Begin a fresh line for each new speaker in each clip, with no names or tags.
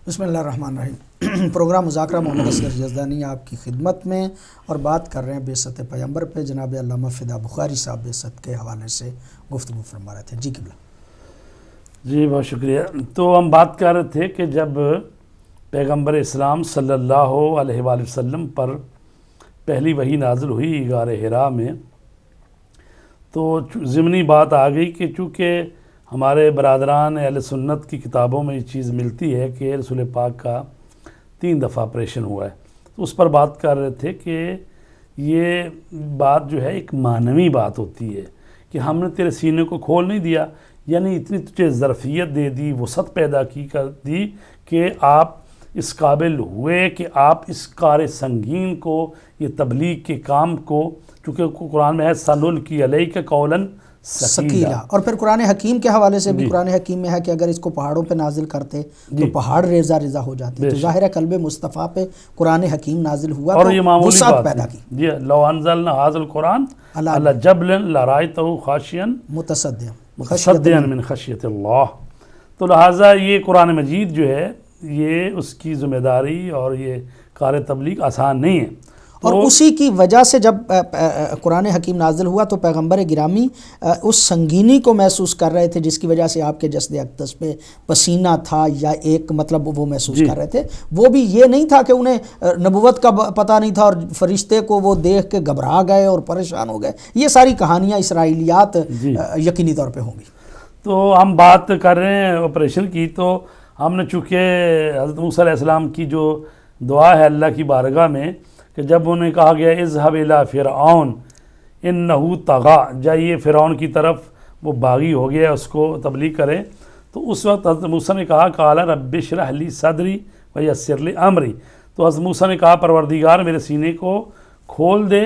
بسم اللہ الرحمن الرحیم۔ پروگرام مذاکرہ محمد اصغر یزدانی آپ کی خدمت میں، اور بات کر رہے ہیں بعثت پیغمبر پہ۔ جناب علامہ فدا بخاری صاحب بعثت کے حوالے سے گفتگو فرما رہے تھے۔ جی قبلہ۔
جی بہت شکریہ۔ تو ہم بات کر رہے تھے کہ جب پیغمبر اسلام صلی اللہ علیہ وآلہ وسلم پر پہلی وحی نازل ہوئی غار حرا میں، تو ضمنی بات آ گئی کہ چونکہ ہمارے برادران اہل سنت کی کتابوں میں یہ چیز ملتی ہے کہ رسول پاک کا 3 دفعہ آپریشن ہوا ہے، تو اس پر بات کر رہے تھے کہ یہ بات جو ہے ایک معنوی بات ہوتی ہے کہ ہم نے تیرے سینے کو کھول نہیں دیا، یعنی اتنی تجھے ظرفیت دے دی، وسعت پیدا کر دی کہ آپ اس قابل ہوئے کہ آپ اس کار سنگین کو، یہ تبلیغ کے کام کو، چونکہ قرآن میں ہے سَنُلْقِي عَلَيْكَ قَوْلًا ثقیلا،
اور پھر قرآن حکیم کے حوالے سے بھی قرآن حکیم میں ہے کہ اگر اس کو پہاڑوں پہ نازل کرتے تو پہاڑ ریزہ ریزہ ہو جاتے۔ تو ظاہر ہے قلب مصطفیٰ پہ قرآن حکیم نازل ہوا
اور یہ معمولی
وسعت
بات
پیدا
ہے۔
کی۔
جی لو انزلنا ھذا القرآن علی جبل لرأیتہ خاشعا متصدعا من خشیۃ اللہ۔ تو لہٰذا یہ قرآن مجید جو ہے یہ اس کی ذمہ داری اور یہ کار تبلیغ آسان نہیں ہے،
اور اسی کی وجہ سے جب قرآن حکیم نازل ہوا تو پیغمبر گرامی اس سنگینی کو محسوس کر رہے تھے جس کی وجہ سے آپ کے جسد اقدس پہ پسینہ تھا، یا ایک مطلب وہ محسوس کر رہے تھے۔ وہ بھی یہ نہیں تھا کہ انہیں نبوت کا پتہ نہیں تھا اور فرشتے کو وہ دیکھ کے گھبرا گئے اور پریشان ہو گئے۔ یہ ساری کہانیاں اسرائیلیات یقینی طور پہ ہوں گی۔
تو ہم بات کر رہے ہیں آپریشن کی، تو ہم نے چونکہ حضرت موسیٰ علیہ السلام کی جو دعا ہے اللہ کی بارگاہ میں کہ جب انہیں کہا گیا اذهب الى فرعون انه طغى، جائیے فرعون کی طرف، وہ باغی ہو گیا، اس کو تبلیغ کرے، تو اس وقت حضرت موسیٰ نے کہا قال رب اشرح لی صدری ویسر لی امری، تو حضرت موسیٰ نے کہا پروردگار میرے سینے کو کھول دے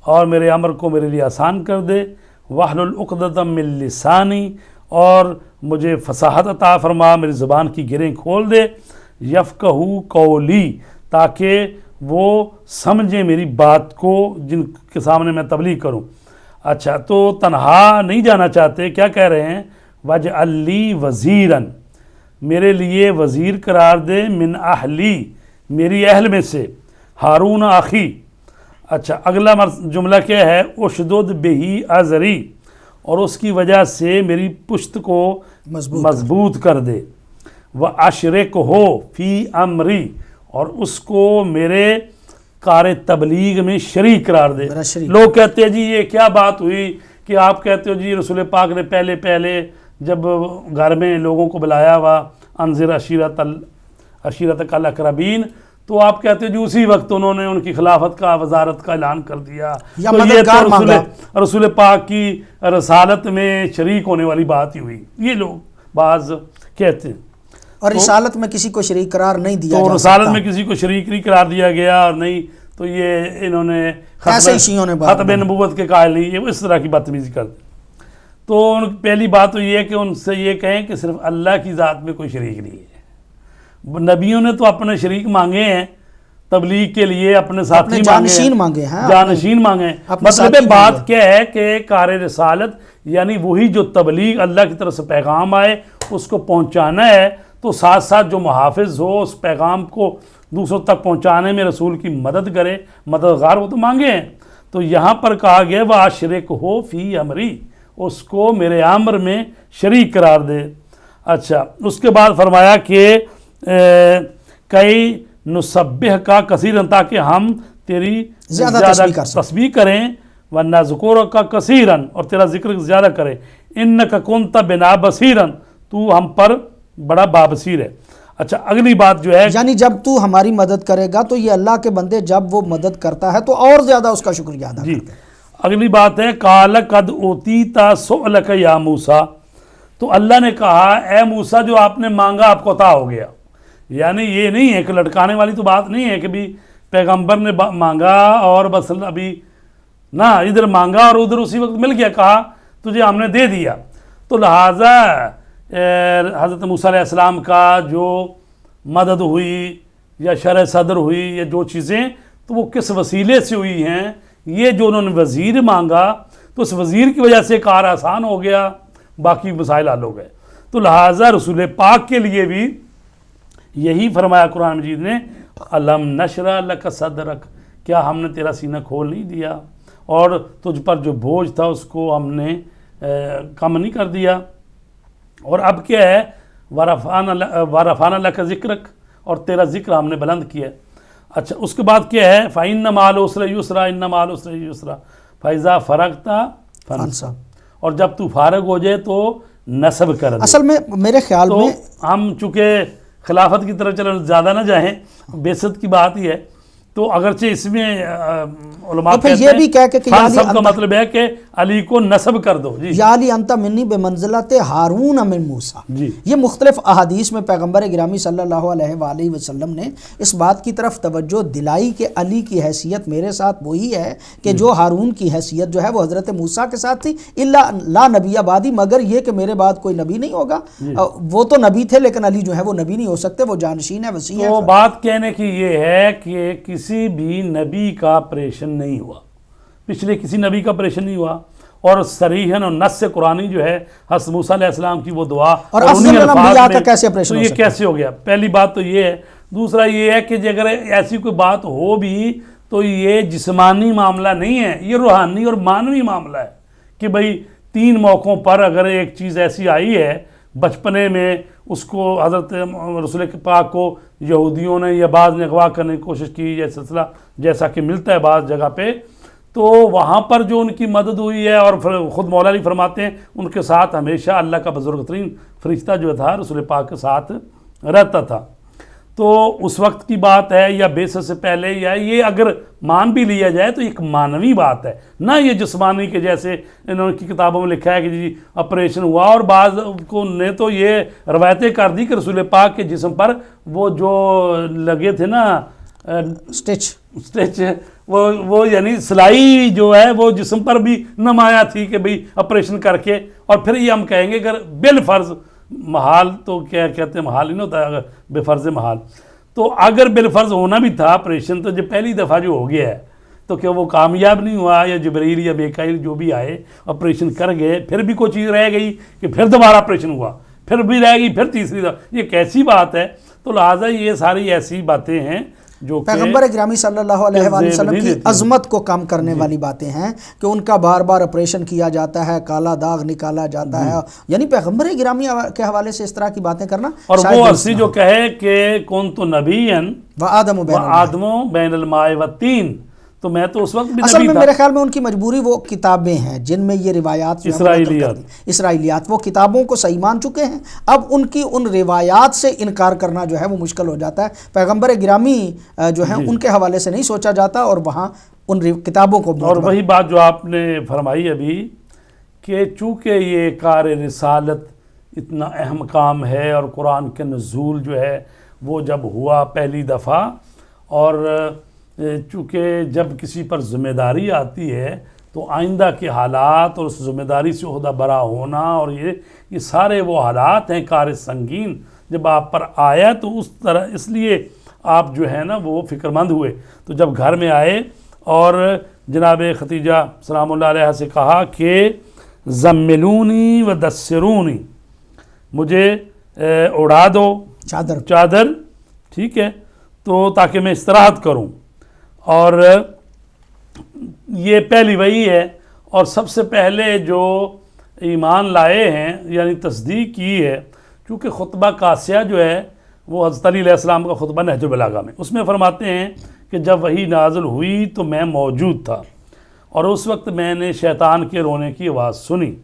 اور میرے امر کو میرے لیے آسان کر دے، واحلل عقدۃ من لسانی، اور مجھے فصاحت عطا فرما، میری زبان کی گریں کھول دے، یفقہوا قولی، تاکہ وہ سمجھیں میری بات کو جن کے سامنے میں تبلیغ کروں۔ اچھا، تو تنہا نہیں جانا چاہتے، کیا کہہ رہے ہیں وَاجْعَلْ لِي وَزِيرًا، میرے لیے وزیر قرار دے، من اہلی، میری اہل میں سے، ہارون اخی۔ اچھا، اگلا جملہ کیا ہے اشدد بہی ازری، اور اس کی وجہ سے میری پشت کو مضبوط کر دے، وَأَشْرِكْهُ فِي أَمْرِي، اور اس کو میرے کار تبلیغ میں شریک قرار دے۔ لوگ کہتے ہیں جی یہ کیا بات ہوئی کہ آپ کہتے ہو جی رسول پاک نے پہلے جب گھر میں لوگوں کو بلایا ہوا انذر عشیرتک الاقربین، تو آپ کہتے ہو جی اسی وقت انہوں نے ان کی خلافت کا، وزارت کا اعلان کر دیا، تو یہ تو رسول پاک کی رسالت میں شریک ہونے والی بات ہی ہوئی، یہ لوگ بعض کہتے ہیں۔
اور رسالت میں کسی کو شریک قرار نہیں دیا،
تو رسالت میں کسی کو شریک نہیں قرار دیا گیا، اور نہیں تو یہ انہوں نے ختم نبوت کے قائل نہیں، یہ اس طرح کی بدتمیزی کرتے۔ تو پہلی بات تو یہ ہے کہ ان سے یہ کہیں کہ صرف اللہ کی ذات میں کوئی شریک نہیں ہے۔ نبیوں نے تو اپنے شریک مانگے ہیں تبلیغ کے لیے، اپنے ساتھی مانگے ہیں، جانشین مانگے ہیں۔ مطلب بات کیا ہے کہ کار رسالت یعنی وہی جو تبلیغ اللہ کی طرف سے پیغام آئے اس کو پہنچانا ہے، تو ساتھ ساتھ جو محافظ ہو اس پیغام کو دوسروں تک پہنچانے میں رسول کی مدد کرے، مددگار، وہ تو مانگے ہیں۔ تو یہاں پر کہا گیا وَأَشْرِكْهُ فِي أَمْرِي، اس کو میرے امر میں شریک قرار دے۔ اچھا، اس کے بعد فرمایا کہ کئی نسبحک کثیرا، تاکہ ہم تیری زیادہ تسبیح کریں، وَنَذْكُرَکَ کثیرا، اور تیرا ذکر زیادہ کریں، اِنَّکَ كُنْتَ بِنَا بَصِیرًا، تو ہم پر بڑا بابصیر ہے۔ اچھا، اگلی بات جو ہے
یعنی جب تو ہماری مدد کرے گا تو یہ اللہ کے بندے جب وہ مدد کرتا ہے تو اور زیادہ اس کا شکریہ ادا کرتے ہیں۔
اگلی بات ہے قال قد اوتیت سؤلک یا موسیٰ، تو اللہ نے کہا اے موسیٰ جو آپ نے مانگا آپ کو عطا ہو گیا۔ یعنی یہ نہیں ہے کہ لٹکانے والی تو بات نہیں ہے کہ بھی پیغمبر نے مانگا اور بس ابھی نہ، ادھر مانگا اور ادھر اسی وقت مل گیا، کہا تجھے ہم نے دے دیا۔ تو لہٰذا حضرت موسیٰ علیہ السلام کا جو مدد ہوئی یا شرح صدر ہوئی یا جو چیزیں، تو وہ کس وسیلے سے ہوئی ہیں؟ یہ جو انہوں نے وزیر مانگا تو اس وزیر کی وجہ سے کار آسان ہو گیا، باقی مسائل حل ہو گئے۔ تو لہٰذا رسول پاک کے لیے بھی یہی فرمایا قرآن مجید نے، الم نشرح لک صدرک، کیا ہم نے تیرا سینہ کھول نہیں دیا اور تجھ پر جو بوجھ تھا اس کو ہم نے کم نہیں کر دیا. اور اب کیا ہے، وَرَفَعْنَا لَكَ ذِكْرَكَ، اور تیرا ذکر ہم نے بلند کیا. اچھا اس کے بعد کیا ہے، فَإِنَّ مَعَ الْعُسْرِ يُسْرًا إِنَّ مَعَ الْعُسْرِ يُسْرًا فَإِذَا فَرَغْتَ فَانْصَبْ، اور جب تو فارغ ہو جائے تو نصب کر دے.
اصل میں میرے خیال
تو
میں
ہم چونکہ خلافت کی طرف چلو زیادہ نہ جائیں، بعثت کی بات ہی ہے، تو اگرچہ اس میں علماء
تو پھر
کہتے
یہ
ہیں
بھی کہہ کہ یا علی
فانصب کا مطلب ہے کہ علی کو نصب کر دو. جی
یا علی انت منی بمنزلت ہارون من موسیٰ.
جی
یہ مختلف احادیث میں پیغمبر گرامی صلی اللہ علیہ وآلہ وسلم نے اس بات کی طرف توجہ دلائی کہ علی کی حیثیت میرے ساتھ وہی ہے کہ جو ہارون کی حیثیت جو ہے وہ حضرت موسیٰ کے ساتھ تھی، الا لا نبی بعدی، مگر یہ کہ میرے بعد کوئی نبی نہیں ہوگا. وہ تو نبی تھے لیکن علی جو ہے وہ نبی نہیں ہو سکتے، وہ جانشین ہے، وسیع ہے.
تو بات کہنے کی یہ ہے کہ کسی بھی نبی کا آپریشن نہیں ہوا، پچھلے کسی نبی کا آپریشن نہیں ہوا، اور صریحاً اور نص قرآنی جو ہے حضرت موسیٰ علیہ السلام کی وہ دعا
اور
انہی
افضل
الفاظ
الانبیاء
میں،
کا کیسے آپریشن
تو
ہو
یہ
سکتا ہے؟
کیسے ہو گیا؟ پہلی بات تو یہ ہے. دوسرا یہ ہے کہ اگر ایسی کوئی بات ہو بھی تو یہ جسمانی معاملہ نہیں ہے، یہ روحانی اور معنوی معاملہ ہے کہ بھئی 3 موقعوں پر اگر ایک چیز ایسی آئی ہے، بچپنے میں اس کو حضرت رسول پاک کو یہودیوں نے یا بعض نے اغوا کرنے کی کوشش کی، یہ سلسلہ جیسا کہ ملتا ہے بعض جگہ پہ، تو وہاں پر جو ان کی مدد ہوئی ہے، اور خود مولا علی فرماتے ہیں ان کے ساتھ ہمیشہ اللہ کا بزرگ ترین فرشتہ جو تھا رسول پاک کے ساتھ رہتا تھا. تو اس وقت کی بات ہے یا بعثت سے پہلے، یا یہ اگر مان بھی لیا جائے تو ایک معنوی بات ہے، نہ یہ جسمانی کے جیسے انہوں کی کتابوں میں لکھا ہے کہ جی آپریشن ہوا. اور بعض کو نے تو یہ روایتیں کر دی کہ رسول پاک کے جسم پر وہ جو لگے تھے نا اسٹچ، وہ یعنی سلائی جو ہے وہ جسم پر بھی نمایاں تھی کہ بھئی آپریشن کر کے. اور پھر یہ ہم کہیں گے اگر بالفرض محال، تو کیا کہتے ہیں محال نہیں ہوتا اگر بے فرض محال، تو اگر بالفرض ہونا بھی تھا آپریشن، تو جب پہلی دفعہ جو ہو گیا ہے تو کیا وہ کامیاب نہیں ہوا؟ یا جبرائیل یا میکائیل جو بھی آئے آپریشن کر گئے، پھر بھی کوئی چیز رہ گئی کہ پھر دوبارہ آپریشن ہوا، پھر بھی رہ گئی، پھر تیسری دفعہ، یہ کیسی بات ہے؟ تو لہٰذا یہ ساری ایسی باتیں ہیں جو
پیغمبر گرامی صلی اللہ علیہ وآلہ وسلم کی عظمت کو کم کرنے والی باتیں ہیں کہ ان کا بار بار آپریشن کیا جاتا ہے، کالا داغ نکالا جاتا ہے، یعنی پیغمبر گرامی کے حوالے سے اس طرح کی باتیں کرنا.
اور وہ عرصی جو کہے کہ کون تو نبیًا
وآدم
بین الماء والطین، تو میں تو اس وقت بھی
اصل
نبی
میں
تھا.
میرے خیال میں ان کی مجبوری وہ کتابیں ہیں جن میں یہ روایات جو ہیں اسرائیلیات، وہ کتابوں کو صحیح مان چکے ہیں. اب ان کی ان روایات سے انکار کرنا جو ہے وہ مشکل ہو جاتا ہے. پیغمبر گرامی جو ہیں ان کے حوالے سے نہیں سوچا جاتا، اور وہاں ان کتابوں کو.
اور وہی بات جو آپ نے فرمائی ابھی کہ چونکہ یہ کار رسالت اتنا اہم کام ہے، اور قرآن کے نزول جو ہے وہ جب ہوا پہلی دفعہ، اور چونکہ جب کسی پر ذمہ داری آتی ہے تو آئندہ کے حالات اور اس ذمہ داری سے عہدہ برا ہونا، اور یہ سارے وہ حالات ہیں کار سنگین جب آپ پر آیا، تو اس لیے آپ جو ہے نا وہ فکر مند ہوئے. تو جب گھر میں آئے اور جناب ختیجہ سلام اللہ علیہ سے کہا کہ زملونی و دسرونی، مجھے اڑا دو چادر، ٹھیک ہے، تو تاکہ میں استراحت کروں. اور یہ پہلی وحی ہے، اور سب سے پہلے جو ایمان لائے ہیں یعنی تصدیق کی ہے، چونکہ خطبہ قاسیہ جو ہے وہ حضرت علی علیہ السلام کا خطبہ نہج البلاغہ میں، اس میں فرماتے ہیں کہ جب وحی نازل ہوئی تو میں موجود تھا، اور اس وقت میں نے شیطان کے رونے کی آواز سنی.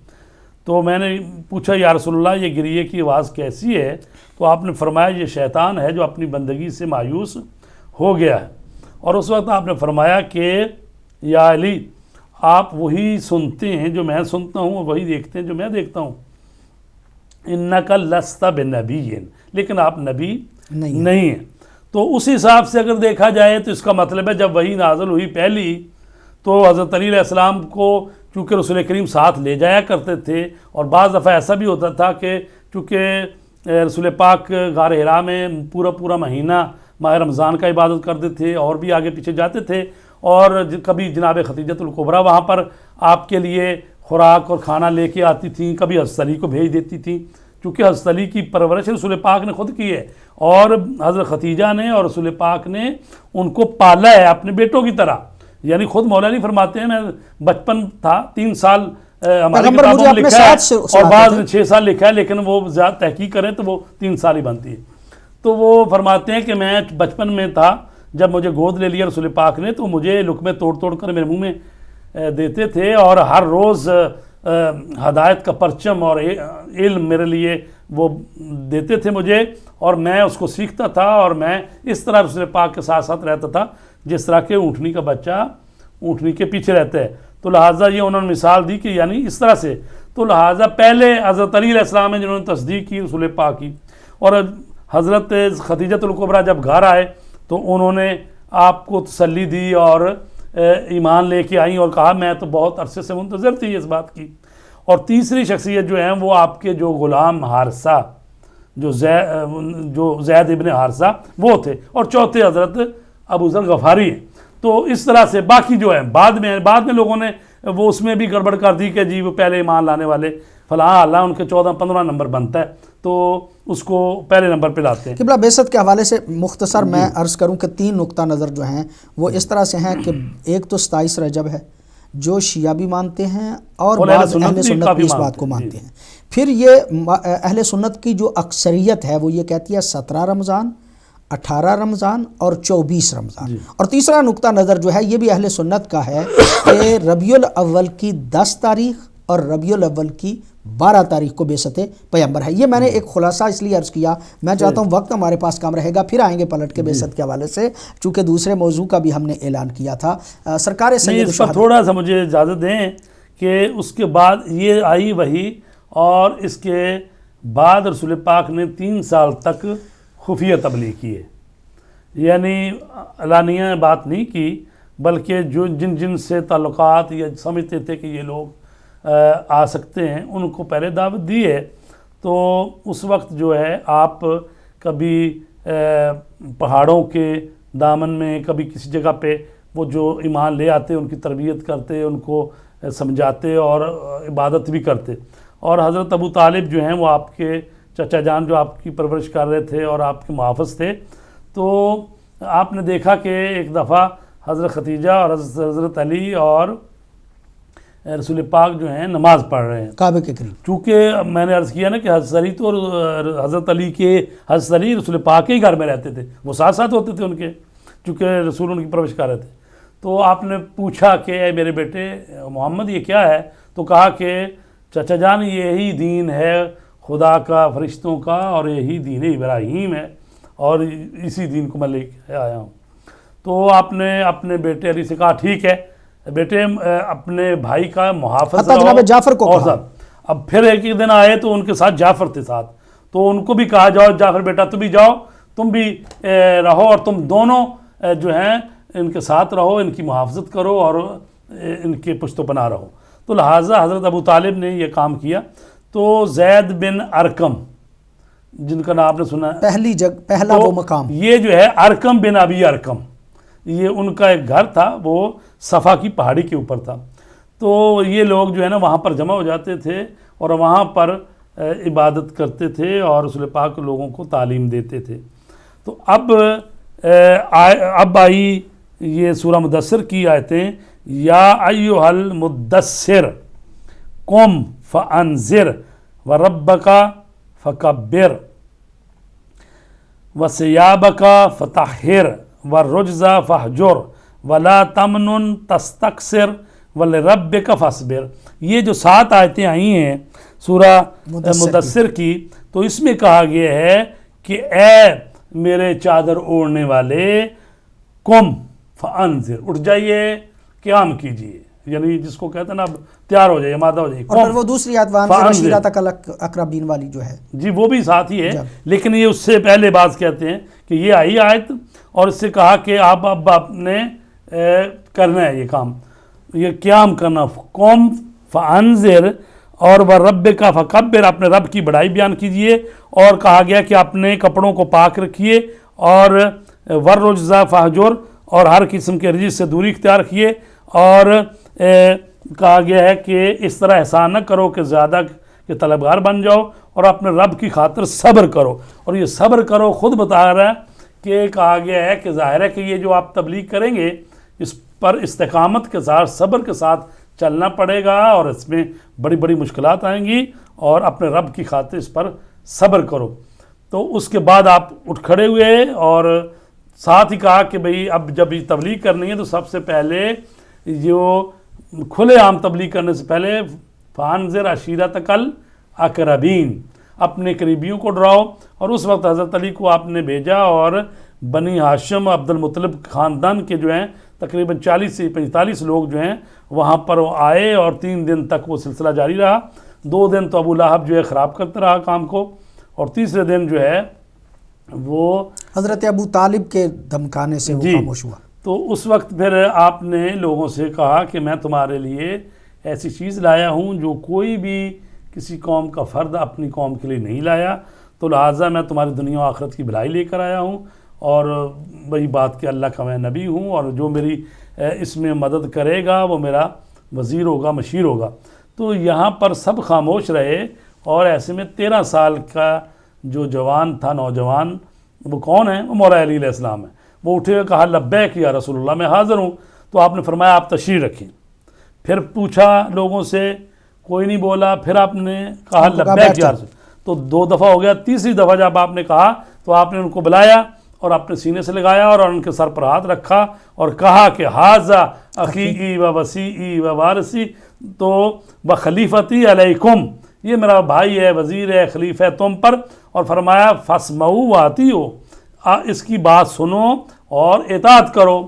تو میں نے پوچھا یا رسول اللہ یہ گریے کی آواز کیسی ہے؟ تو آپ نے فرمایا یہ شیطان ہے جو اپنی بندگی سے مایوس ہو گیا ہے. اور اس وقت آپ نے فرمایا کہ یا علی آپ وہی سنتے ہیں جو میں سنتا ہوں، اور وہی دیکھتے ہیں جو میں دیکھتا ہوں. انک لست بنبی، لیکن آپ نبی نہیں ہیں. تو اس حساب سے اگر دیکھا جائے تو اس کا مطلب ہے جب وحی نازل ہوئی پہلی، تو حضرت علی علیہ السلام کو چونکہ رسول کریم ساتھ لے جایا کرتے تھے، اور بعض دفعہ ایسا بھی ہوتا تھا کہ چونکہ رسول پاک غار حرا میں پورا مہینہ ماہ رمضان کا عبادت کرتے تھے، اور بھی آگے پیچھے جاتے تھے، اور کبھی جناب خدیجۃ الکبریٰ وہاں پر آپ کے لیے خوراک اور کھانا لے کے آتی تھیں، کبھی حضرت علی کو بھیج دیتی تھیں. چونکہ حضرت علی کی پرورش رسول پاک نے خود کی ہے، اور حضرت ختیجہ نے اور رسول پاک نے ان کو پالا ہے اپنے بیٹوں کی طرح. یعنی خود مولا علی فرماتے ہیں میں بچپن تھا 3 سال ہماری کتابوں میں لکھا ہے اور بعض نے 6 سال لکھا ہے، لیکن وہ زیادہ تحقیق کریں تو وہ 3 سال ہی بنتی ہے. تو وہ فرماتے ہیں کہ میں بچپن میں تھا جب مجھے گود لے لیا رسول پاک نے تو مجھے لقمے توڑ توڑ کر میرے منہ میں دیتے تھے، اور ہر روز ہدایت کا پرچم اور علم میرے لیے وہ دیتے تھے مجھے، اور میں اس کو سیکھتا تھا، اور میں اس طرح رسول پاک کے ساتھ ساتھ رہتا تھا جس طرح کہ اونٹنی کا بچہ اونٹنی کے پیچھے رہتا ہے. تو لہٰذا یہ انہوں نے مثال دی کہ یعنی اس طرح سے. تو لہٰذا پہلے حضرت علی علیہ السلام ہیں جنہوں نے تصدیق کی رسول پاک کی، اور حضرت خدیجۃ الکبریٰ جب گھر آئے تو انہوں نے آپ کو تسلی دی اور ایمان لے کے آئیں اور کہا میں تو بہت عرصے سے منتظر تھی اس بات کی. اور تیسری شخصیت جو ہیں وہ آپ کے جو غلام حارثہ جو زید ابن حارثہ وہ تھے، اور چوتھے حضرت ابو ذر غفاری ہیں. تو اس طرح سے باقی جو ہیں بعد میں لوگوں نے وہ اس میں بھی گڑبڑ کر دی کہ جی وہ پہلے ایمان لانے والے فلاں اللہ ان کے 14-15 نمبر بنتا ہے تو اس کو پہلے نمبر پہ لاتے ہیں.
قبلہ بعثت کے حوالے سے مختصر میں عرض کروں کہ 3 نقطہ نظر جو ہیں وہ اس طرح سے ہیں کہ ایک تو 27 رجب ہے جو شیعہ بھی مانتے ہیں اور بعض اہل سنت بھی اس بات کو مانتے ہیں. پھر یہ اہل سنت کی جو اکثریت ہے وہ یہ کہتی ہے 17 رمضان 18 رمضان اور 24 رمضان. اور تیسرا نقطہ نظر جو ہے یہ بھی اہل سنت کا ہے کہ ربیع الاول کی 10 تاریخ اور ربیع الاول کی 12 تاریخ کو بعثت پیغمبر ہے. یہ میں نے ایک خلاصہ اس لیے عرض کیا، میں چاہتا ہوں وقت ہمارے پاس کم رہے گا، پھر آئیں گے پلٹ کے بعثت کے حوالے سے، چونکہ دوسرے موضوع کا بھی ہم نے اعلان کیا تھا. سرکار سید
اس پر تھوڑا سا مجھے اجازت دیں کہ اس کے بعد یہ آئی وحی، اور اس کے بعد رسول پاک نے 3 سال تک خفیہ تبلیغ کی ہے. یعنی علانیہ بات نہیں کی، بلکہ جو جن سے تعلقات یا سمجھتے تھے کہ یہ لوگ آ سکتے ہیں ان کو پہلے دعوت دی ہے. تو اس وقت جو ہے آپ کبھی پہاڑوں کے دامن میں، کبھی کسی جگہ پہ وہ جو ایمان لے آتے ان کی تربیت کرتے، ان کو سمجھاتے اور عبادت بھی کرتے. اور حضرت ابو طالب جو ہیں وہ آپ کے چچا جان جو آپ کی پرورش کر رہے تھے اور آپ کے محافظ تھے. تو آپ نے دیکھا کہ ایک دفعہ حضرت ختیجہ اور حضرت علی اور رسول پاک جو ہیں نماز پڑھ رہے ہیں
کعبے کے قریب.
چونکہ میں نے عرض کیا نا کہ حضرت علی تو حضرت علی رسول پاک کے ہی گھر میں رہتے تھے، وہ ساتھ ساتھ ہوتے تھے ان کے، چونکہ رسول ان کی پرورش کر رہے تھے. تو آپ نے پوچھا کہ اے میرے بیٹے محمد یہ کیا ہے؟ تو کہا کہ چچا جان یہی دین ہے خدا کا، فرشتوں کا، اور یہی دین ابراہیم ہے، اور اسی دین کو میں لے کے آیا ہوں. تو آپ نے اپنے بیٹے علی سے کہا ٹھیک ہے بیٹے اپنے بھائی کا محافظ رہو.
جناب جعفر کو کہا.
اب پھر ایک دن آئے تو ان کے ساتھ جعفر تھے ساتھ، تو ان کو بھی کہا جاؤ جعفر بیٹا تم بھی جاؤ، تم بھی رہو، اور تم دونوں جو ہیں ان کے ساتھ رہو، ان کی محافظت کرو اور ان کے پشت و پناہ رہو. تو لہٰذا حضرت ابو طالب نے یہ کام کیا. تو زید بن ارقم جن کا نام آپ نے سنا ہے،
پہلا وہ مقام،
یہ جو ہے ارقم بن ابی ارقم، یہ ان کا ایک گھر تھا، وہ صفا کی پہاڑی کے اوپر تھا. تو یہ لوگ جو ہے نا وہاں پر جمع ہو جاتے تھے اور وہاں پر عبادت کرتے تھے اور رسول پاک لوگوں کو تعلیم دیتے تھے. تو اب آئی یہ سورہ مدثر کی آیتیں، یا ایھا المدثر قم فانذر وربک فکبر وثیابک فطہر والرجز فاہجر ولا تمنن تستکثر ولربک فاصبر. یہ جو 7 آیتیں آئی ہیں سورہ مدثر کی، تو اس میں کہا گیا ہے کہ اے میرے چادر اوڑھنے والے قم فانذر، اٹھ جائیے قیام کیجئے، یعنی جس کو کہتے ہیں نا اب تیار ہو جائیے، مادہ ہو جائیے.
اور وہ دوسری آیت وانذر عشیرتک الاقربین والی جو ہے
جی وہ بھی ساتھ ہی ہے، لیکن یہ اس سے پہلے بات کہتے ہیں کہ یہ آئی آیت اور اس سے کہا کہ آپ نے کرنا ہے یہ کام، یہ قیام کرنا. قوم فانذر اور وَرَبِّكَ فَكَبِّرْ، اپنے رب کی بڑائی بیان کیجئے، اور کہا گیا کہ اپنے کپڑوں کو پاک رکھیے، اور وَالرُّجْزَ فَاہْجُرْ، اور ہر قسم کے رجس سے دوری اختیار کیے، اور کہا گیا ہے کہ اس طرح احسان نہ کرو کہ زیادہ کے طلبگار بن جاؤ، اور اپنے رب کی خاطر صبر کرو. اور یہ صبر کرو خود بتا رہا ہے کہ کہا گیا ہے کہ ظاہر ہے کہ یہ جو آپ تبلیغ کریں گے اس پر استقامت کے ساتھ صبر کے ساتھ چلنا پڑے گا اور اس میں بڑی بڑی مشکلات آئیں گی اور اپنے رب کی خاطر اس پر صبر کرو. تو اس کے بعد آپ اٹھ کھڑے ہوئے اور ساتھ ہی کہا کہ بھئی اب جب یہ تبلیغ کرنی ہے تو سب سے پہلے جو کھلے عام تبلیغ کرنے سے پہلے فانذر عشیرتک الاقربین، اپنے قریبیوں کو ڈراؤ. اور اس وقت حضرت علی کو آپ نے بھیجا اور بنی ہاشم عبد المطلب خاندان کے جو ہیں تقریباً 40 سے 45 لوگ جو ہیں وہاں پر آئے اور 3 دن تک وہ سلسلہ جاری رہا. 2 دن تو ابو لہب جو ہے خراب کرتا رہا کام کو، اور تیسرے دن جو ہے وہ
حضرت ابو طالب کے دھمکانے سے وہ خاموش ہوا.
تو اس وقت پھر آپ نے لوگوں سے کہا کہ میں تمہارے لیے ایسی چیز لایا ہوں جو کوئی بھی کسی قوم کا فرد اپنی قوم کے لیے نہیں لایا، تو لہٰذا میں تمہاری دنیا و آخرت کی بھلائی لے کر آیا ہوں. اور وہی بات کہ اللہ کا میں نبی ہوں اور جو میری اس میں مدد کرے گا وہ میرا وزیر ہوگا، مشیر ہوگا. تو یہاں پر سب خاموش رہے. اور ایسے میں 13 سال کا جو جوان تھا، نوجوان، وہ کون ہے؟ وہ مولا علی علیہ السلام ہے. وہ اٹھے ہوئے کہا لبیک یا رسول اللہ، میں حاضر ہوں. تو آپ نے فرمایا آپ تشریف رکھیں. پھر پوچھا لوگوں سے، کوئی نہیں بولا. پھر آپ نے کہا لبیک یا رسول. تو 2 دفعہ ہو گیا. تیسری دفعہ جب آپ نے کہا تو آپ نے ان کو بلایا اور اپنے سینے سے لگایا اور ان کے سر پر ہاتھ رکھا اور کہا کہ ھذا اخی و وصی و وارثی تو و خلیفتی علیکم، یہ میرا بھائی ہے، وزیر ہے، خلیفہ ہے تم پر. اور فرمایا فاسمعوا واطیعوا، اس کی بات سنو اور اطاعت کرو.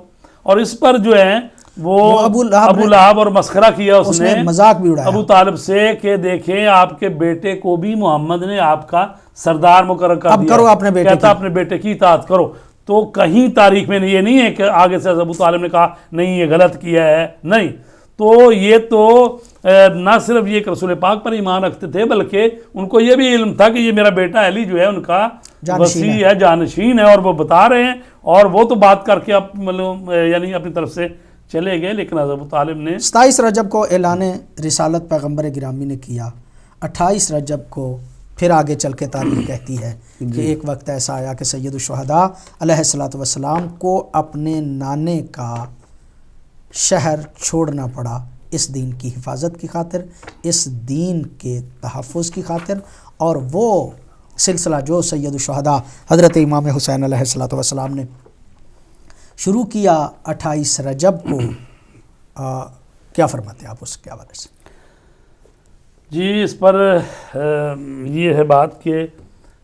اور اس پر جو ہے وہ ابو لہب اور مسخرہ کیا اس نے،
مذاق بھی اڑایا
ابو طالب سے کہ دیکھیں آپ کے بیٹے کو بھی محمد نے آپ کا سردار مقرر کر دیا،
اب کرو اپنے بیٹے
کہتا اپنے بیٹے کی اطاعت کرو. تو کہیں تاریخ میں یہ نہیں ہے کہ آگے سے ابو طالب نے کہا نہیں یہ غلط کیا ہے، نہیں. تو یہ تو نہ صرف یہ کہ رسول پاک پر ایمان رکھتے تھے بلکہ ان کو یہ بھی علم تھا کہ یہ میرا بیٹا علی جو ہے ان کا وصی ہے، جانشین ہے، اور وہ بتا رہے ہیں. اور وہ تو بات کر کے یعنی اپنی طرف سے چلے گئے. لیکن حضرت ابو طالب نے
27 رجب کو اعلان رسالت پیغمبر گرامی نے کیا. 28 رجب کو پھر آگے چل کے تاریخ کہتی ہے کہ ایک وقت ایسا آیا کہ سید الشہداء علیہ السلام کو اپنے نانے کا شہر چھوڑنا پڑا اس دین کی حفاظت کی خاطر، اس دین کے تحفظ کی خاطر. اور وہ سلسلہ جو سید الشہداء حضرت امام حسین علیہ السلام نے شروع کیا 28 رجب کو، کیا فرماتے ہیں آپ اس کے حوالے سے؟
جی اس پر یہ ہے بات کہ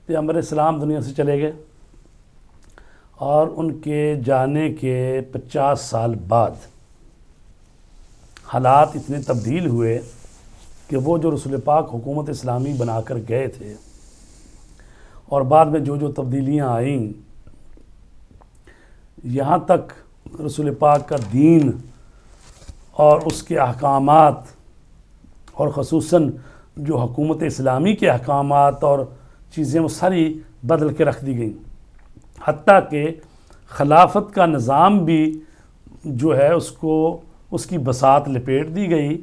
پیغمبر اسلام دنیا سے چلے گئے اور ان کے جانے کے 50 سال بعد حالات اتنے تبدیل ہوئے کہ وہ جو رسول پاک حکومت اسلامی بنا کر گئے تھے اور بعد میں جو تبدیلیاں آئیں، یہاں تک رسول پاک کا دین اور اس کے احکامات اور خصوصاً جو حکومت اسلامی کے احکامات اور چیزیں وہ ساری بدل کے رکھ دی گئیں. حتیٰ کہ خلافت کا نظام بھی جو ہے اس کی بساط لپیٹ دی گئی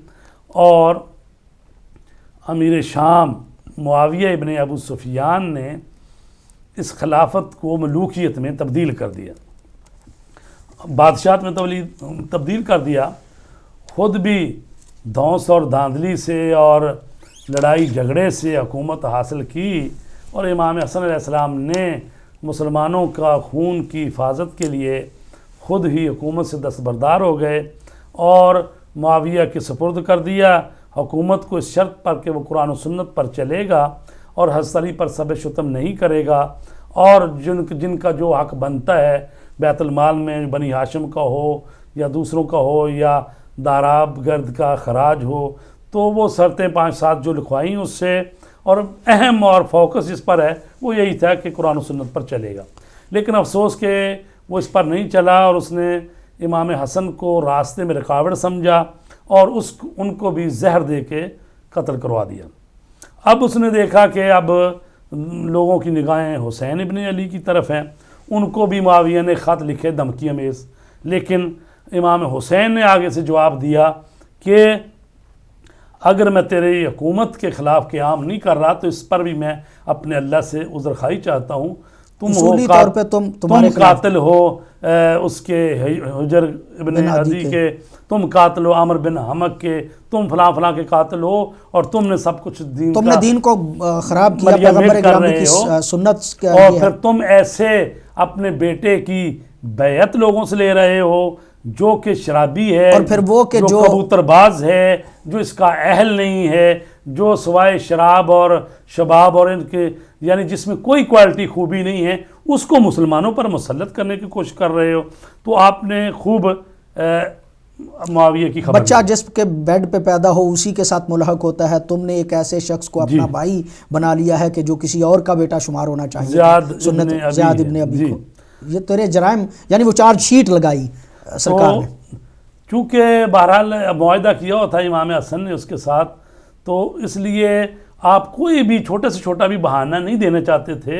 اور امیر شام معاویہ ابن ابو سفیان نے اس خلافت کو ملوکیت میں تبدیل کر دیا، بادشاہت میں تبدیل کر دیا. خود بھی دھونس اور دھاندلی سے اور لڑائی جھگڑے سے حکومت حاصل کی اور امام حسن علیہ السلام نے مسلمانوں کا خون کی حفاظت کے لیے خود ہی حکومت سے دستبردار ہو گئے اور معاویہ کے سپرد کر دیا حکومت کو اس شرط پر کہ وہ قرآن و سنت پر چلے گا اور حضرت علی پر سب شتم نہیں کرے گا، اور جن کا جو حق بنتا ہے بیت المال میں بنی ہاشم کا ہو یا دوسروں کا ہو یا داراب گرد کا خراج ہو، تو وہ شرطیں 5-7 جو لکھوائیں اس سے، اور اہم اور فوکس اس پر ہے وہ یہی تھا کہ قرآن و سنت پر چلے گا. لیکن افسوس کہ وہ اس پر نہیں چلا اور اس نے امام حسن کو راستے میں رکاوٹ سمجھا اور ان کو بھی زہر دے کے قتل کروا دیا. اب اس نے دیکھا کہ اب لوگوں کی نگاہیں حسین ابن علی کی طرف ہیں، ان کو بھی معاویہ نے خط لکھے دھمکی امیز، لیکن امام حسین نے آگے سے جواب دیا کہ اگر میں تیری حکومت کے خلاف قیام نہیں کر رہا تو اس پر بھی میں اپنے اللہ سے عذر خواہی چاہتا ہوں. تم
اصولی طور پہ تم
قاتل ہو اس کے حجر ابن عدی کے، تم قاتل ہو عامر بن حمق کے، تم فلاں فلاں کے قاتل ہو، اور تم نے سب کچھ
تم نے دین کو خراب کیا، پیغمبر گرامی کی سنت،
اور پھر تم ایسے اپنے بیٹے کی بیعت لوگوں سے لے رہے ہو جو کہ شرابی ہے،
اور پھر وہ کہ جو
کبوتر باز ہے، جو اس کا اہل نہیں ہے، جو سوائے شراب اور شباب اور ان کے یعنی جس میں کوئی کوالٹی خوبی نہیں ہے، اس کو مسلمانوں پر مسلط کرنے کی کوشش کر رہے ہو. تو آپ نے خوب معاویہ کی خبر
بچہ جس کے بیڈ پہ پیدا ہو اسی کے ساتھ ملحق ہوتا ہے، تم نے ایک ایسے شخص کو اپنا بھائی بنا لیا ہے کہ جو کسی اور کا بیٹا شمار ہونا چاہیے، زیاد ابن ابی کو. یہ تیرے جرائم، یعنی وہ چارج شیٹ لگائی سرکار نے.
چونکہ بہرحال معاہدہ کیا ہوا تھا امام حسن نے اس کے ساتھ، تو اس لیے آپ کوئی بھی چھوٹے سے چھوٹا بھی بہانہ نہیں دینا چاہتے تھے.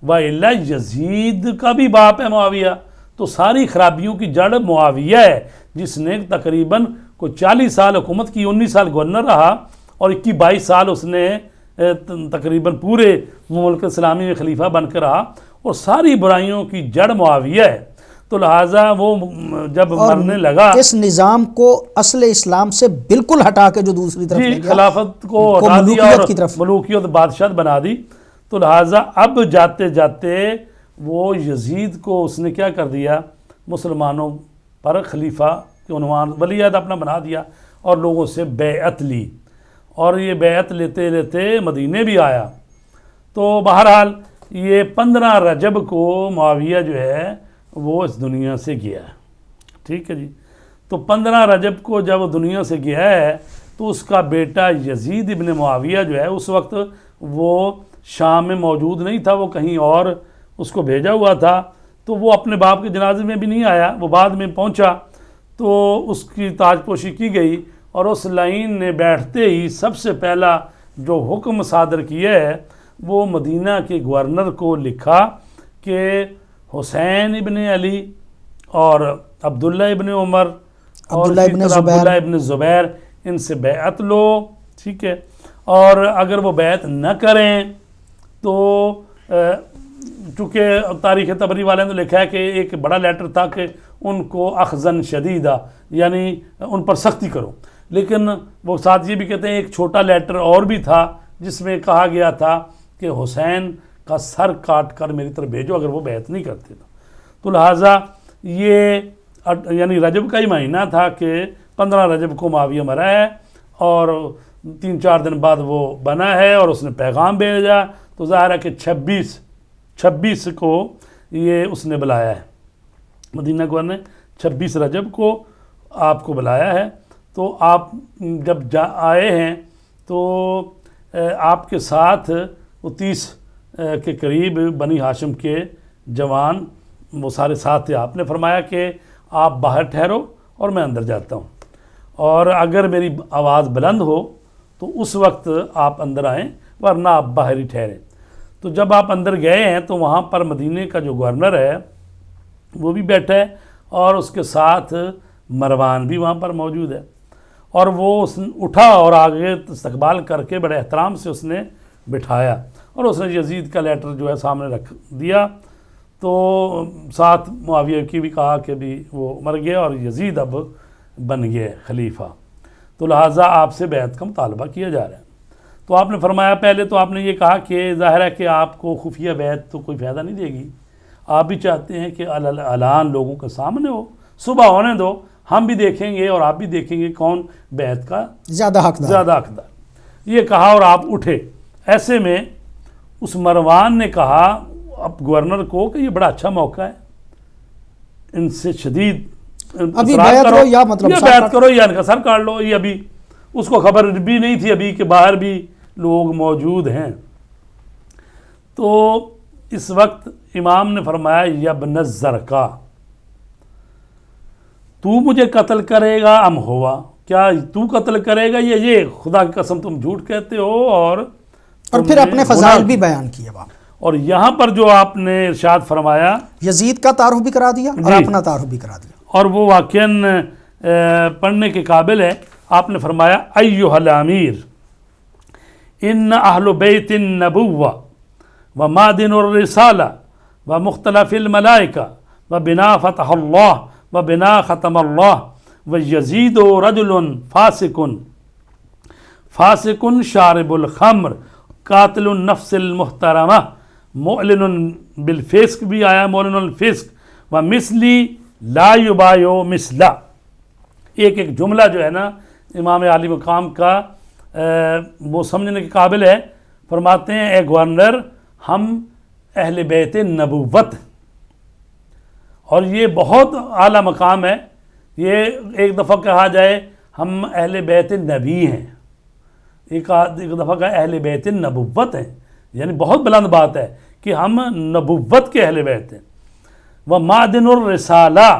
وَإِلَّا یزید کا بھی باپ ہے معاویہ، تو ساری خرابیوں کی جڑ معاویہ ہے، جس نے تقریباً کوئی 40 سال حکومت کی، 19 سال گورنر رہا، اور 21-22 سال اس نے تقریباً پورے ملک اسلامی میں خلیفہ بن کر رہا، اور ساری برائیوں کی جڑ معاویہ ہے. تو لہٰذا وہ جب مرنے لگا،
اس نظام کو اصل اسلام سے بالکل ہٹا کے جو دوسری طرف لے گیا،
خلافت کو ہٹا دیا اور ملوکیت بادشاہت بنا دی. تو لہٰذا اب جاتے جاتے وہ یزید کو اس نے کیا کر دیا، مسلمانوں پر خلیفہ کے عنوان ولی عہد اپنا بنا دیا، اور لوگوں سے بیعت لی، اور یہ بیعت لیتے لیتے مدینے بھی آیا. تو بہرحال یہ 15 رجب کو معاویہ جو ہے وہ اس دنیا سے گیا ہے. ٹھیک ہے جی. تو 15 رجب کو جب وہ دنیا سے گیا ہے تو اس کا بیٹا یزید ابن معاویہ جو ہے اس وقت وہ شام میں موجود نہیں تھا، وہ کہیں اور اس کو بھیجا ہوا تھا. تو وہ اپنے باپ کے جنازے میں بھی نہیں آیا، وہ بعد میں پہنچا تو اس کی تاج پوشی کی گئی، اور اس لائن نے بیٹھتے ہی سب سے پہلا جو حکم صادر کیا ہے وہ مدینہ کے گورنر کو لکھا کہ حسین ابن علی اور عبداللہ ابن عمر اور عبداللہ ابن زبیر ان سے بیعت لو. ٹھیک ہے. اور اگر وہ بیعت نہ کریں تو چونکہ تاریخ طبری والے نے لکھا ہے کہ ایک بڑا لیٹر تھا کہ ان کو اخذن شدیدہ، یعنی ان پر سختی کرو، لیکن وہ ساتھ یہ بھی کہتے ہیں ایک چھوٹا لیٹر اور بھی تھا جس میں کہا گیا تھا کہ حسین کا سر کاٹ کر میری طرف بھیجو اگر وہ بیعت نہیں کرتے تو لہٰذا یہ یعنی رجب کا ہی مہینہ تھا کہ 15 رجب کو معاویہ مرا ہے، اور 3-4 دن بعد وہ بنا ہے اور اس نے پیغام بھیجا. تو ظاہر ہے کہ 26 کو یہ اس نے بلایا ہے، مدینہ گورنر نے 26 رجب کو آپ کو بلایا ہے. تو آپ جب آئے ہیں تو آپ کے ساتھ وہ 30 کے قریب بنی ہاشم کے جوان وہ سارے ساتھ تھے. آپ نے فرمایا کہ آپ باہر ٹھہرو اور میں اندر جاتا ہوں، اور اگر میری آواز بلند ہو تو اس وقت آپ اندر آئیں، ورنہ آپ باہر ہی ٹھہریں. تو جب آپ اندر گئے ہیں تو وہاں پر مدینے کا جو گورنر ہے وہ بھی بیٹھا ہے، اور اس کے ساتھ مروان بھی وہاں پر موجود ہے. اور وہ اٹھا اور آگے استقبال کر کے بڑے احترام سے اس نے بٹھایا، اور اس نے یزید کا لیٹر جو ہے سامنے رکھ دیا. تو ساتھ معاویہ کی بھی کہا کہ بھی وہ مر گیا اور یزید اب بن گئے خلیفہ، تو لہٰذا آپ سے بیعت کا مطالبہ کیا جا رہا ہے. تو آپ نے فرمایا، پہلے تو آپ نے یہ کہا کہ ظاہر ہے کہ آپ کو خفیہ بیعت تو کوئی فائدہ نہیں دے گی، آپ بھی چاہتے ہیں کہ اعلان لوگوں کے سامنے ہو، صبح ہونے دو، ہم بھی دیکھیں گے اور آپ بھی دیکھیں گے کون بیعت کا زیادہ حقدار. یہ کہا اور آپ اٹھے. ایسے میں اس مروان نے کہا اب گورنر کو کہ یہ بڑا اچھا موقع ہے، ان سے شدید
ابھی بیعت کرو یا
بیعت کرو یا ان کا سر کاٹ لو. یہ ابھی اس کو خبر بھی نہیں تھی ابھی کہ باہر بھی لوگ موجود ہیں. تو اس وقت امام نے فرمایا یبن الزرقا، تو مجھے قتل کرے گا ام ہوا، کیا تو قتل کرے گا یا یہ خدا کی قسم تم جھوٹ کہتے ہو. اور
پھر اپنے فضائل بھی بیان کیے وہاں.
اور یہاں پر جو آپ نے ارشاد فرمایا،
یزید کا تعارف بھی کرا دیا اور اپنا تعارف بھی کرا دیا،
اور وہ واقعاً پڑھنے کے قابل ہے. آپ نے فرمایا ایھا الامیر ان اہل بیت النبوہ و معدن الرسالہ و مختلف الملائکہ و بنا فتح اللہ و بنا ختم اللہ و یزید رجل فاسق شارب الخمر قاتل النفس المحترمہ معلن بالفسق بھی آیا معلن الفسق و مثلی لا یبایع مثلا. ایک ایک جملہ جو ہے نا امام عالی مقام کا وہ سمجھنے کے قابل ہے. فرماتے ہیں اے گورنر ہم اہل بیت نبوت، اور یہ بہت اعلیٰ مقام ہے. یہ ایک دفعہ کہا جائے ہم اہل بیت نبی ہیں، ایک دفعہ کہا اہل بیت نبوت ہیں، یعنی بہت بلند بات ہے کہ ہم نبوت کے اہل بیت ہیں. وہ معدن الرسالہ،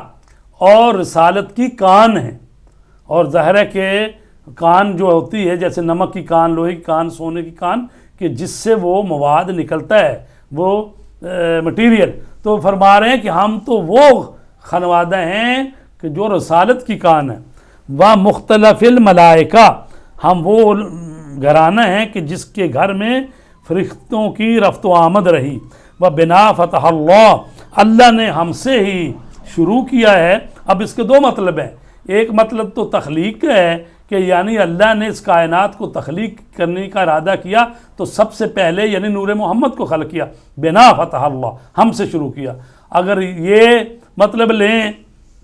اور رسالت کی کان ہیں. اور ظاہر ہے کہ کان جو ہوتی ہے جیسے نمک کی کان، لوہے کی کان، سونے کی کان، کہ جس سے وہ مواد نکلتا ہے، وہ مٹیریل. تو فرما رہے ہیں کہ ہم تو وہ خانوادہ ہیں کہ جو رسالت کی کان ہے. وہ مختلف الملائکہ، ہم وہ گھرانہ ہیں کہ جس کے گھر میں فرشتوں کی رفت و آمد رہی. وہ بنا فتح اللہ، اللہ نے ہم سے ہی شروع کیا ہے. اب اس کے دو مطلب ہیں. ایک مطلب تو تخلیق کا ہے کہ یعنی اللہ نے اس کائنات کو تخلیق کرنے کا ارادہ کیا تو سب سے پہلے یعنی نور محمد کو خلق کیا. بنا فتح اللہ، ہم سے شروع کیا. اگر یہ مطلب لیں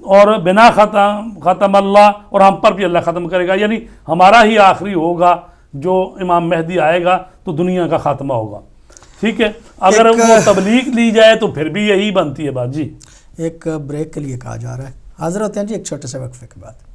اور بنا ختم اللہ، اور ہم پر بھی اللہ ختم کرے گا، یعنی ہمارا ہی آخری ہوگا، جو امام مہدی آئے گا تو دنیا کا خاتمہ ہوگا. ٹھیک ہے. اگر وہ تبلیغ لی جائے تو پھر بھی یہی بنتی ہے بات. جی
ایک بریک کے لیے کہا جا رہا ہے، حاضر ہوتے ہیں جی ایک چھوٹے سے وقفے کے بعد.